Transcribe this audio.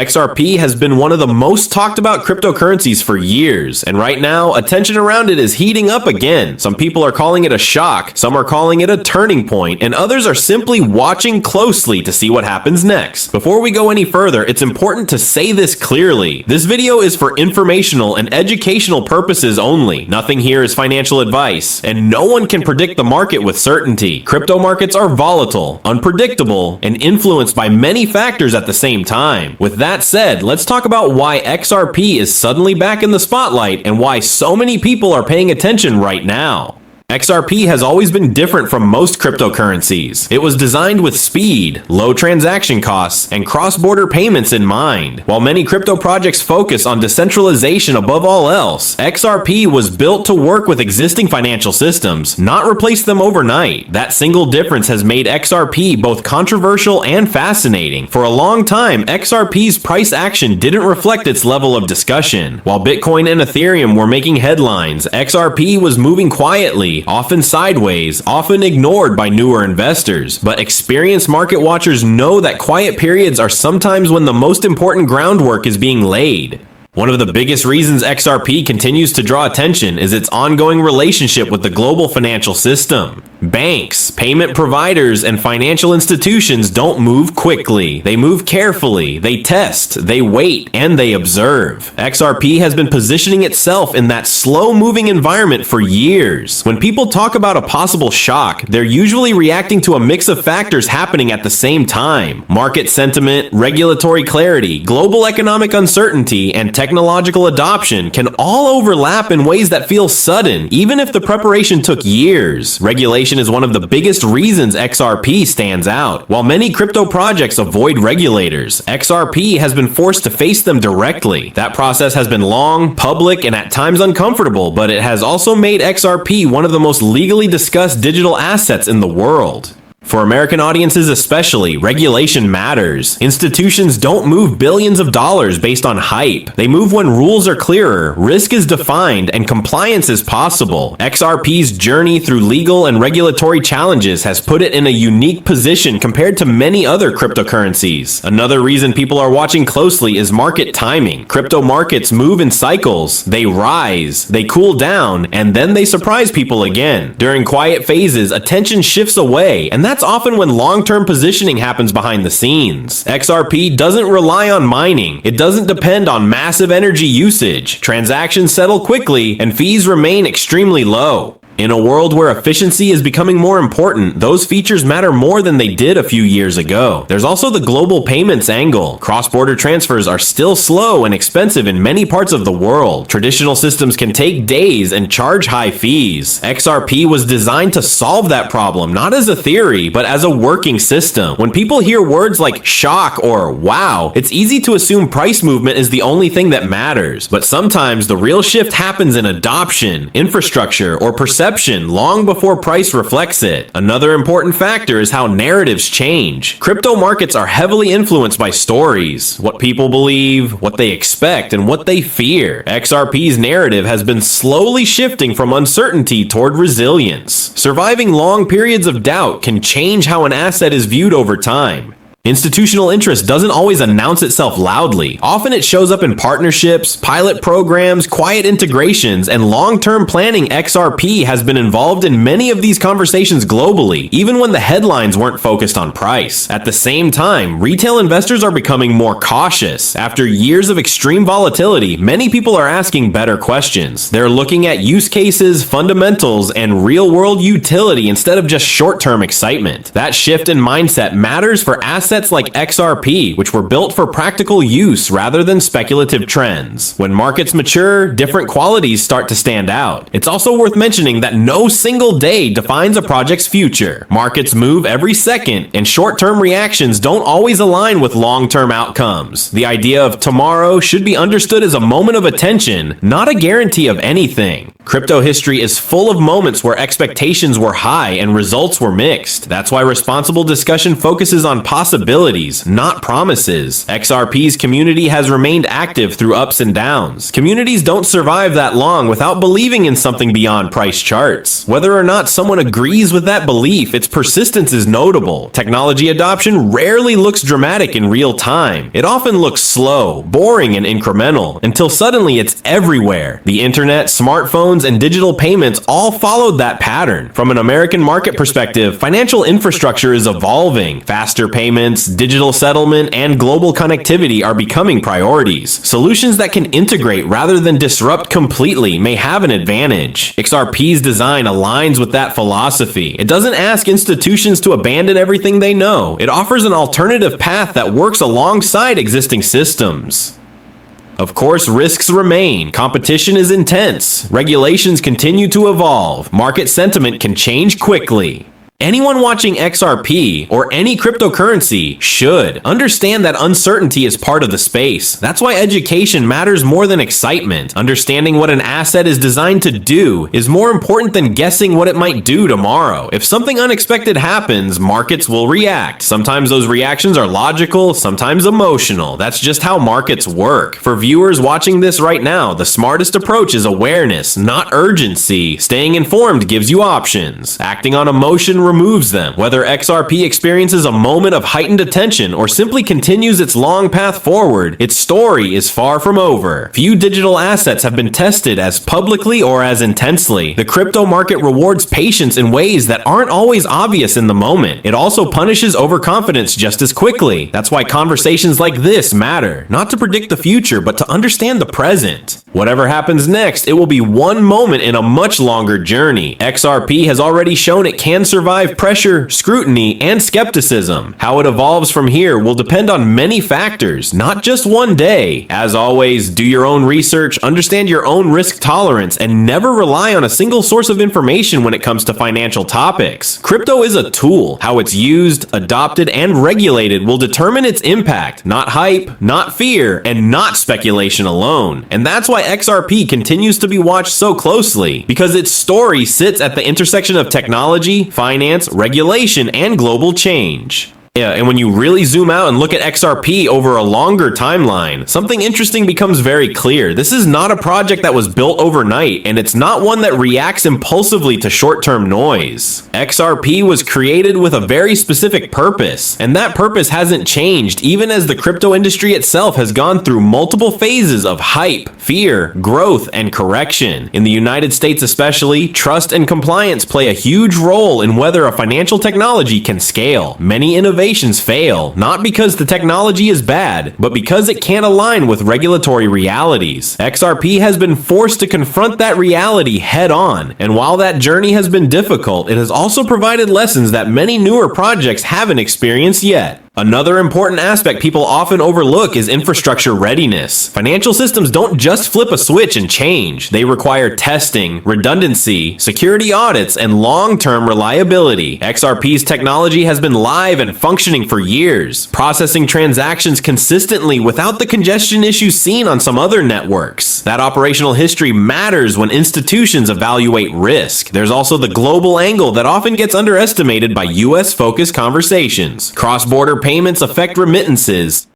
XRP has been one of the most talked about cryptocurrencies for years, and right now, attention around it is heating up again. Some people are calling it a shock, some are calling it a turning point, and others are simply watching closely to see what happens next. Before we go any further, it's important to say this clearly. This video is for informational and educational purposes only. Nothing here is financial advice, and no one can predict the market with certainty. Crypto markets are volatile, unpredictable, and influenced by many factors at the same time. With that said, let's talk about why XRP is suddenly back in the spotlight and why so many people are paying attention right now. XRP has always been different from most cryptocurrencies. It was designed with speed, low transaction costs, and cross-border payments in mind. While many crypto projects focus on decentralization above all else, XRP was built to work with existing financial systems, not replace them overnight. That single difference has made XRP both controversial and fascinating. For a long time, XRP's price action didn't reflect its level of discussion. While Bitcoin and Ethereum were making headlines, XRP was moving quietly, often sideways, often ignored by newer investors. But experienced market watchers know that quiet periods are sometimes when the most important groundwork is being laid. One of the biggest reasons XRP continues to draw attention is its ongoing relationship with the global financial system. Banks, payment providers, and financial institutions don't move quickly. They move carefully, they test, they wait, and they observe. XRP has been positioning itself in that slow-moving environment for years. When people talk about a possible shock, they're usually reacting to a mix of factors happening at the same time. Market sentiment, regulatory clarity, global economic uncertainty, and technological adoption can all overlap in ways that feel sudden, even if the preparation took years. Regulation is one of the biggest reasons XRP stands out. While many crypto projects avoid regulators, XRP has been forced to face them directly. That process has been long, public, and at times uncomfortable, but it has also made XRP one of the most legally discussed digital assets in the world. For American audiences especially, regulation matters. Institutions don't move billions of dollars based on hype. They move when rules are clearer, risk is defined, and compliance is possible. XRP's journey through legal and regulatory challenges has put it in a unique position compared to many other cryptocurrencies. Another reason people are watching closely is market timing. Crypto markets move in cycles. They rise, they cool down, and then they surprise people again. During quiet phases, attention shifts away, and that's often when long-term positioning happens behind the scenes. XRP doesn't rely on mining. It doesn't depend on massive energy usage. Transactions settle quickly, and fees remain extremely low. In a world where efficiency is becoming more important, those features matter more than they did a few years ago. There's also the global payments angle. Cross-border transfers are still slow and expensive in many parts of the world. Traditional systems can take days and charge high fees. XRP was designed to solve that problem, not as a theory, but as a working system. When people hear words like shock or wow, it's easy to assume price movement is the only thing that matters. But sometimes the real shift happens in adoption, infrastructure, or perception long before price reflects it. Another important factor is how narratives change. Crypto markets are heavily influenced by stories, what people believe, what they expect, and what they fear. XRP's narrative has been slowly shifting from uncertainty toward resilience. Surviving long periods of doubt can change how an asset is viewed over time. Institutional interest doesn't always announce itself loudly. Often it shows up in partnerships, pilot programs, quiet integrations, and long-term planning. XRP has been involved in many of these conversations globally, even when the headlines weren't focused on price. At the same time, retail investors are becoming more cautious. After years of extreme volatility, many people are asking better questions. They're looking at use cases, fundamentals, and real-world utility instead of just short-term excitement. That shift in mindset matters for assets like XRP, which were built for practical use rather than speculative trends. When markets mature, different qualities start to stand out. It's also worth mentioning that no single day defines a project's future. Markets move every second, and short-term reactions don't always align with long-term outcomes. The idea of tomorrow should be understood as a moment of attention, not a guarantee of anything. Crypto history is full of moments where expectations were high and results were mixed. That's why responsible discussion focuses on possibilities, not promises. XRP's community has remained active through ups and downs. Communities don't survive that long without believing in something beyond price charts. Whether or not someone agrees with that belief, its persistence is notable. Technology adoption rarely looks dramatic in real time. It often looks slow, boring, and incremental, until suddenly it's everywhere. The internet, smartphones, and digital payments all followed that pattern. From an American market perspective, financial infrastructure is evolving. Faster payments, digital settlement, and global connectivity are becoming priorities. Solutions that can integrate rather than disrupt completely may have an advantage. XRP's design aligns with that philosophy. It doesn't ask institutions to abandon everything they know. It offers an alternative path that works alongside existing systems. Of course, risks remain. Competition is intense. Regulations continue to evolve. Market sentiment can change quickly. Anyone watching XRP or any cryptocurrency should understand that uncertainty is part of the space. That's why education matters more than excitement. Understanding what an asset is designed to do is more important than guessing what it might do tomorrow. If something unexpected happens, markets will react. Sometimes those reactions are logical, sometimes emotional. That's just how markets work. For viewers watching this right now, the smartest approach is awareness, not urgency. Staying informed gives you options. Acting on emotion removes them. Whether XRP experiences a moment of heightened attention or simply continues its long path forward, its story is far from over. Few digital assets have been tested as publicly or as intensely. The crypto market rewards patience in ways that aren't always obvious in the moment. It also punishes overconfidence just as quickly. That's why conversations like this matter, not to predict the future, but to understand the present. Whatever happens next, it will be one moment in a much longer journey. XRP has already shown it can survive pressure, scrutiny, and skepticism. How it evolves from here will depend on many factors, not just one day. As always, do your own research, understand your own risk tolerance, and never rely on a single source of information when it comes to financial topics. Crypto is a tool. How it's used, adopted, and regulated will determine its impact, not hype, not fear, and not speculation alone. And that's why XRP continues to be watched so closely, because its story sits at the intersection of technology, finance, regulation, and global change. Yeah, and when you really zoom out and look at XRP over a longer timeline, something interesting becomes very clear. This is not a project that was built overnight, and it's not one that reacts impulsively to short-term noise. XRP was created with a very specific purpose, and that purpose hasn't changed even as the crypto industry itself has gone through multiple phases of hype, fear, growth, and correction. In the United States especially, trust and compliance play a huge role in whether a financial technology can scale. Many innovations fail, not because the technology is bad, but because it can't align with regulatory realities. XRP has been forced to confront that reality head on, and while that journey has been difficult, it has also provided lessons that many newer projects haven't experienced yet. Another important aspect people often overlook is infrastructure readiness. Financial systems don't just flip a switch and change. They require testing, redundancy, security audits, and long-term reliability. XRP's technology has been live and functioning for years, processing transactions consistently without the congestion issues seen on some other networks. That operational history matters when institutions evaluate risk. There's also the global angle that often gets underestimated by US-focused conversations. Cross-border payments affect remittances,